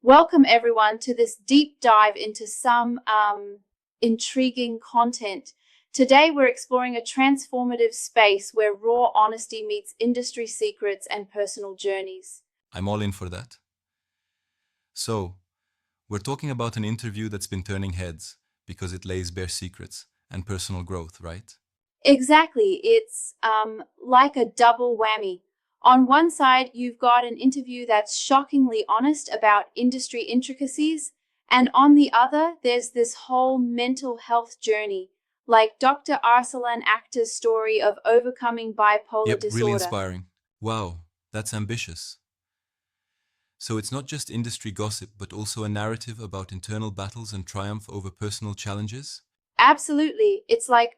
Welcome, everyone, to this deep dive into some intriguing content. Today, we're exploring a transformative space where raw honesty meets industry secrets and personal journeys. I'm all in for that. So, we're talking about an interview that's been turning heads because it lays bare secrets and personal growth, right? Exactly. It's like a double whammy. On one side, you've got an interview that's shockingly honest about industry intricacies, and on the other, there's this whole mental health journey, like Dr. Arsalan Akhtar's story of overcoming bipolar Yep, really disorder. inspiring. Wow, that's ambitious. So, it's not just industry gossip, but also a narrative about internal battles and triumph over personal challenges? Absolutely. It's like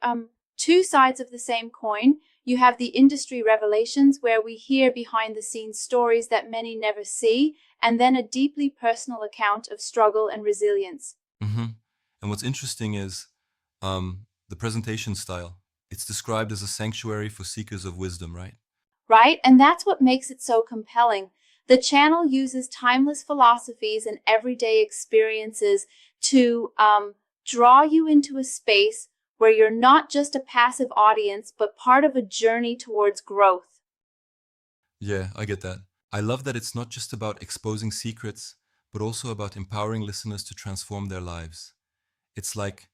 two sides of the same coin. You have the industry revelations where we hear behind the scenes stories that many never see, and then a deeply personal account of struggle and resilience. Mm-hmm. And what's interesting is the presentation style. It's described as a sanctuary for seekers of wisdom, right? Right? And that's what makes it so compelling. The channel uses timeless philosophies and everyday experiences to draw you into a space where you're not just a passive audience, but part of a journey towards growth. Yeah, I get that. I love that it's not just about exposing secrets, but also about empowering listeners to transform their lives. It's like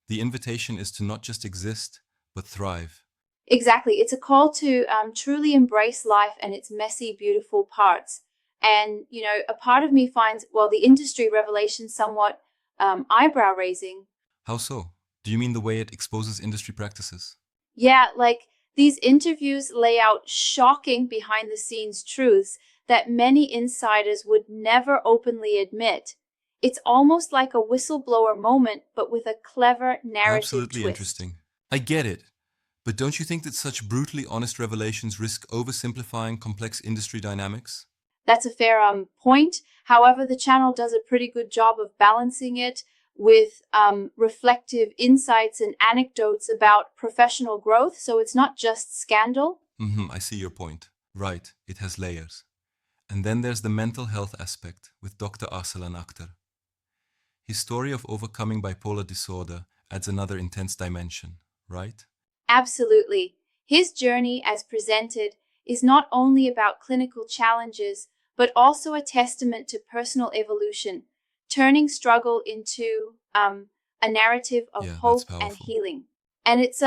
the invitation is to not just exist, but thrive. Exactly. It's a call to truly embrace life and its messy, beautiful parts. And, a part of me finds, well, the industry revelation somewhat eyebrow raising. How so? Do you mean the way it exposes industry practices? Yeah, like these interviews lay out shocking behind the scenes truths that many insiders would never openly admit. It's almost like a whistleblower moment, but with a clever narrative Absolutely twist. interesting. I get it. But don't you think that such brutally honest revelations risk oversimplifying complex industry dynamics? That's a fair point. However, the channel does a pretty good job of balancing it with reflective insights and anecdotes about professional growth. So it's not just scandal. I see your point. Right, it has layers. And then there's the mental health aspect with Dr. Arsalan Akhtar. His story of overcoming bipolar disorder adds another intense dimension, right? Absolutely. His journey, as presented, is not only about clinical challenges, but also a testament to personal evolution, turning struggle into a narrative of Yeah, that's hope and powerful. healing. And it's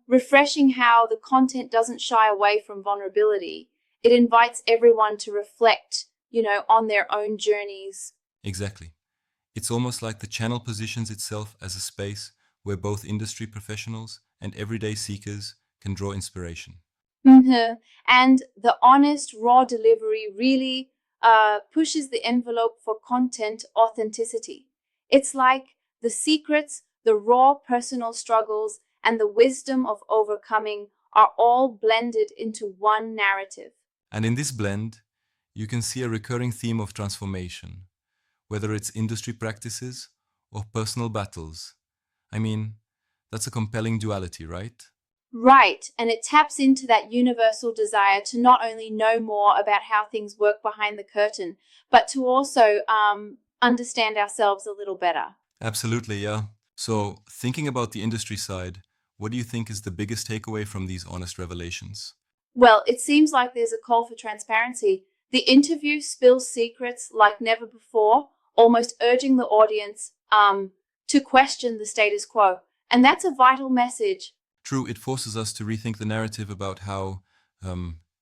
refreshing how the content doesn't shy away from vulnerability. It invites everyone to reflect, on their own journeys. Exactly. It's almost like the channel positions itself as a space where both industry professionals and everyday seekers can draw inspiration. Mhm. And the honest, raw delivery really pushes the envelope for content authenticity. It's like the secrets, the raw personal struggles, and the wisdom of overcoming are all blended into one narrative. And in this blend, you can see a recurring theme of transformation, whether it's industry practices or personal battles. I mean, that's a compelling duality, right? Right, and it taps into that universal desire to not only know more about how things work behind the curtain, but to also understand ourselves a little better. Absolutely, yeah. So, thinking about the industry side, what do you think is the biggest takeaway from these honest revelations? Well, it seems like there's a call for transparency. The interview spills secrets like never before, almost urging the audience to question the status quo. And that's a vital message. True, it forces us to rethink the narrative about how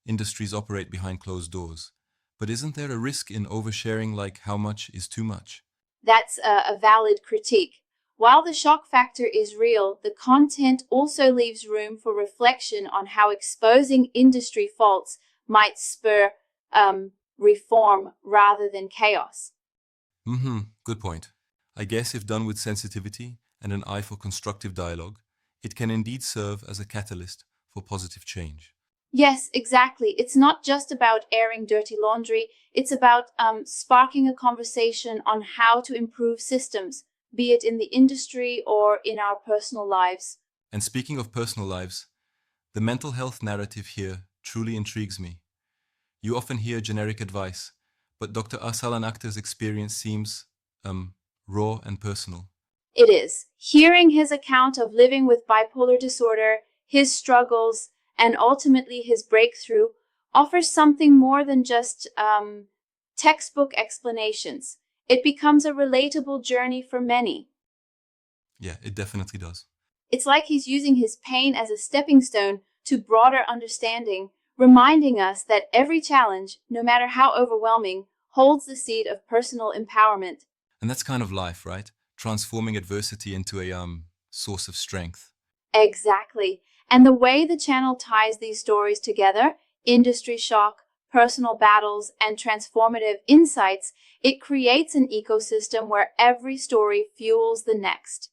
industries operate behind closed doors. But isn't there a risk in oversharing, like how much is too much? That's a valid critique. While the shock factor is real, the content also leaves room for reflection on how exposing industry faults might spur reform rather than chaos. Good point. I guess if done with sensitivity and an eye for constructive dialogue, it can indeed serve as a catalyst for positive change. Yes, exactly. It's not just about airing dirty laundry, it's about sparking a conversation on how to improve systems, be it in the industry or in our personal lives. And speaking of personal lives, the mental health narrative here truly intrigues me. You often hear generic advice, But Dr. Arsalan Akhtar's experience seems raw and personal. It is. Hearing his account of living with bipolar disorder, his struggles, and ultimately his breakthrough offers something more than just textbook explanations. It becomes a relatable journey for many. Yeah, it definitely does. It's like he's using his pain as a stepping stone to broader understanding, reminding us that every challenge, no matter how overwhelming, holds the seed of personal empowerment. And that's kind of life, right? Transforming adversity into a source of strength. Exactly. And the way the channel ties these stories together, industry shock, personal battles, and transformative insights, it creates an ecosystem where every story fuels the next.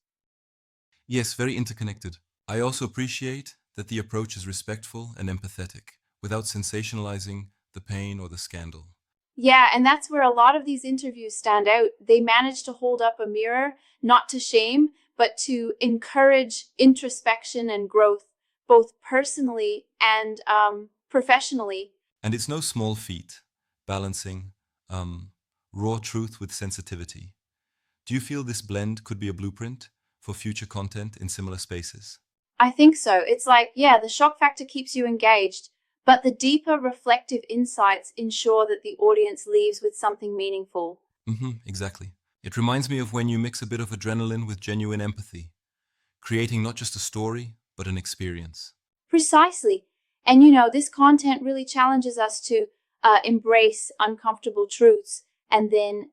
Yes, very interconnected. I also appreciate that the approach is respectful and empathetic, without sensationalizing the pain or the scandal. Yeah, and that's where a lot of these interviews stand out. They manage to hold up a mirror, not to shame, but to encourage introspection and growth, both personally and professionally. And it's no small feat, balancing um, raw truth with sensitivity. Do you feel this blend could be a blueprint for future content in similar spaces? I think so. It's like, yeah, the shock factor keeps you engaged, but the deeper reflective insights ensure that the audience leaves with something meaningful. Exactly. It reminds me of when you mix a bit of adrenaline with genuine empathy, creating not just a story, but an experience. Precisely. And you know, this content really challenges us to embrace uncomfortable truths and then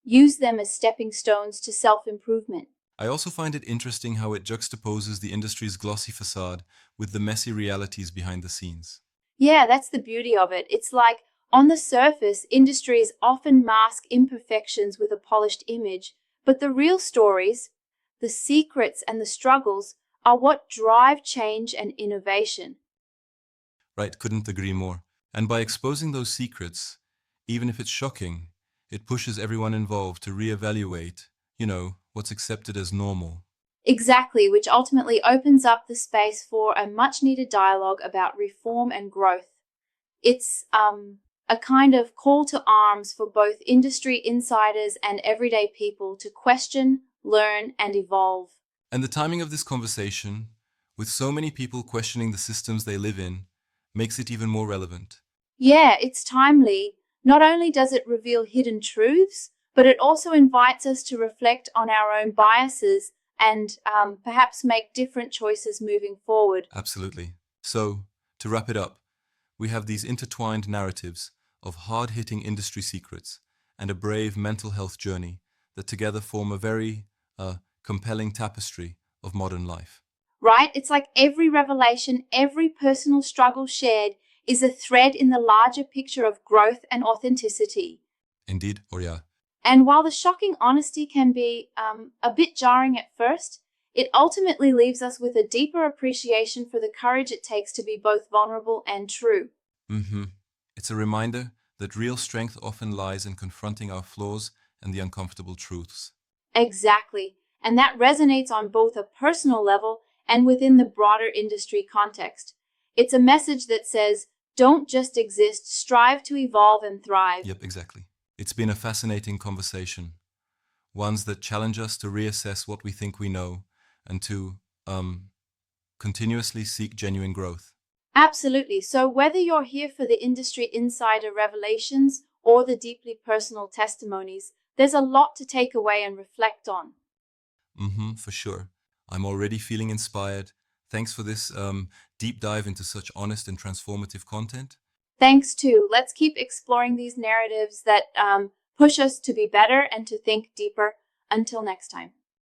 use them as stepping stones to self improvement. I also find it interesting how it juxtaposes the industry's glossy facade with the messy realities behind the scenes. Yeah, that's the beauty of it. It's like on the surface, industries often mask imperfections with a polished image, but the real stories, the secrets, and the struggles are what drive change and innovation. Right, couldn't agree more. And by exposing those secrets, even if it's shocking, it pushes everyone involved to reevaluate, what's accepted as normal. Exactly, which ultimately opens up the space for a much needed dialogue about reform and growth. It's a kind of call to arms for both industry insiders and everyday people to question, learn, and evolve. And the timing of this conversation, with so many people questioning the systems they live in, makes it even more relevant. Yeah, it's timely. Not only does it reveal hidden truths, but it also invites us to reflect on our own biases and perhaps make different choices moving forward. Absolutely. So, to wrap it up, we have these intertwined narratives of hard hitting industry secrets and a brave mental health journey that together form a very compelling tapestry of modern life. Right? It's like every revelation, every personal struggle shared is a thread in the larger picture of growth and authenticity. Indeed, Oria. And while the shocking honesty can be a bit jarring at first, it ultimately leaves us with a deeper appreciation for the courage it takes to be both vulnerable and true. Mm-hmm. It's a reminder that real strength often lies in confronting our flaws and the uncomfortable truths. Exactly. And that resonates on both a personal level and within the broader industry context. It's a message that says, don't just exist, strive to evolve and thrive. Yep, exactly. It's been a fascinating conversation, ones that challenge us to reassess what we think we know and to continuously seek genuine growth. Absolutely. So, whether you're here for the industry insider revelations or the deeply personal testimonies, there's a lot to take away and reflect on. For sure. I'm already feeling inspired. Thanks for this deep dive into such honest and transformative content. Thanks to let's keep exploring these narratives that push us to be better and to think deeper. Until next time.